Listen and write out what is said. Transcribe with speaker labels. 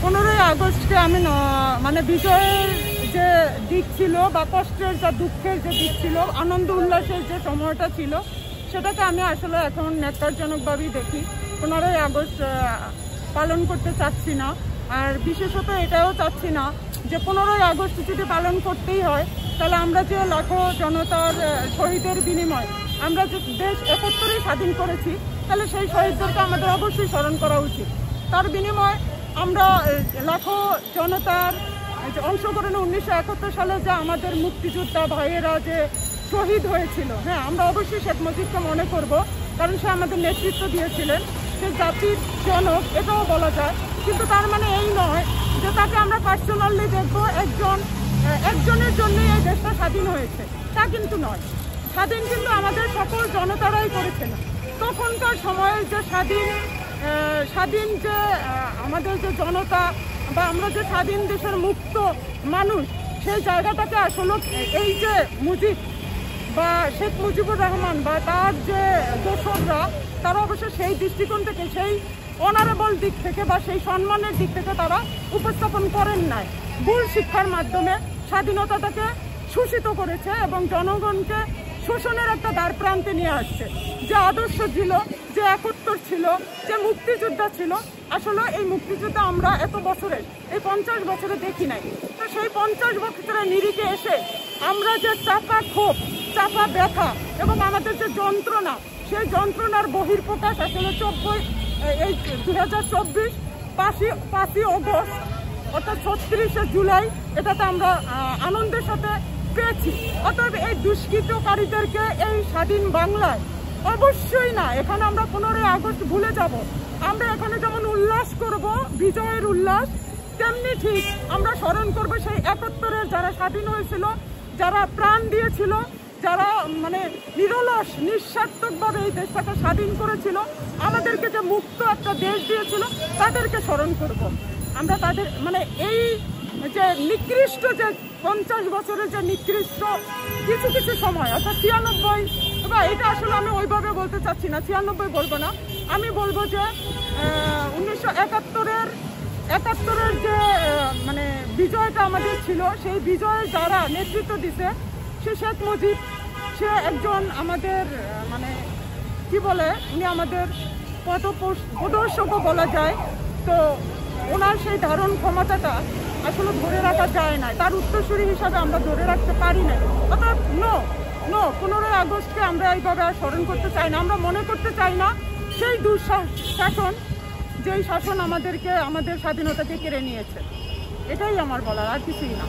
Speaker 1: 15ই আগস্টকে আমি মানে বিজয়ের যে দিক ছিল বা কষ্টের বা দুঃখের যে দিক ছিল, আনন্দ উল্লাসের যে সময়টা ছিল, সেটাকে আমি আসলে এখন ন্যক্কারজনকভাবেই দেখি। 15ই আগস্ট পালন করতে চাচ্ছি না। আর বিশেষত এটাও চাচ্ছি না যে 15ই আগস্ট যদি পালন করতেই হয়, তাহলে আমরা যে লাখো জনতার শহীদের বিনিময় আমরা যে দেশ 71-এ স্বাধীন করেছি, তাহলে সেই শহীদদেরকে আমাদের অবশ্যই স্মরণ করা উচিত। তার বিনিময় আমরা লাখো জনতার অংশগ্রহণে 1971 সালে যে আমাদের মুক্তিযোদ্ধা ভাইয়েরা যে শহীদ হয়েছিল, হ্যাঁ, আমরা অবশ্যই শেখ মুজিবকে মনে করব, কারণ সে আমাদের নেতৃত্ব দিয়েছিলেন, সে জাতির জনক, এটাও বলা যায়। কিন্তু তার মানে এই নয় যে তাকে আমরা পার্সোনালি দেখব একজনের জন্যই এই দেশটা স্বাধীন হয়েছে, তা কিন্তু নয়। স্বাধীন কিন্তু আমাদের সকল জনতারাই করেছিল। তখনকার সময়ে যে স্বাধীন যে আমাদের যে জনতা বা আমরা যে স্বাধীন দেশের মুক্ত মানুষ, সেই জায়গাটাকে আসলে এই যে মুজিব বা শেখ মুজিবুর রহমান বা তার যে দোসররা, তারা অবশ্য সেই দৃষ্টিকোণ থেকে, সেই অনারেবল দিক থেকে বা সেই সম্মানের দিক থেকে তারা উপস্থাপন করেন নাই। ভুল শিক্ষার মাধ্যমে স্বাধীনতাটাকে শোষিত করেছে এবং জনগণকে শোষণের একটা দ্বার প্রান্তে নিয়ে আসছে। যে আদর্শ ছিল, যে 71 ছিল, যে মুক্তিযোদ্ধা ছিল, আসলে এই মুক্তিযোদ্ধা আমরা এত বছরে, এই 50 বছরে দেখি নাই। তো সেই 50 বছরের নিরিখে এসে আমরা যে চাপা ক্ষোভ, চাপা ব্যথা এবং আমাদের যে যন্ত্রণা, সেই যন্ত্রণার বহির্প্রকাশ আসলে 2024 5ই অগস্ট অর্থাৎ 36শে জুলাই এটাতে আমরা আনন্দের সাথে পেয়েছি। অতএব এই দুষ্কৃতকারীদেরকে এই স্বাধীন বাংলায় অবশ্যই না, এখানে আমরা 15ই আগস্ট ভুলে যাব। আমরা এখানে যেমন উল্লাস করব, বিজয়ের উল্লাস, তেমনি ঠিক আমরা স্মরণ করব সেই 71-এর যারা স্বাধীন হয়েছিল, যারা প্রাণ দিয়েছিল, যারা মানে নিরলস নিঃস্বার্থকভাবে এই দেশটাকে স্বাধীন করেছিল, আমাদেরকে যে মুক্ত একটা দেশ দিয়েছিল, তাদেরকে স্মরণ করব। আমরা তাদের মানে এই যে নিকৃষ্ট যে 50 বছরের যে নিকৃষ্ট কিছু সময়, অর্থাৎ 96, বা এটা আসলে আমি ওইভাবে বলতে চাচ্ছি না, 96 বলবো না, আমি বলবো যে 1971-এর যে মানে বিজয়টা আমাদের ছিল, সেই বিজয়ে যারা নেতৃত্ব দিছে, সে শেখ মুজিব, সে একজন আমাদের মানে কি বলে, উনি আমাদের পথপ্রদর্শকও বলা যায়। তো ওনার সেই ধারণ ক্ষমতাটা আসলে ধরে রাখা যায় না, তার উত্তরসূরি হিসাবে আমরা ধরে রাখতে পারি না। অর্থাৎ 15ই আগস্টকে আমরা এইভাবে আর স্মরণ করতে চাই না। আমরা মনে করতে চাই না সেই দুঃশাসন, যেই শাসন আমাদের স্বাধীনতাকে কেড়ে নিয়েছে। এটাই আমার বলার, আর কিছুই না।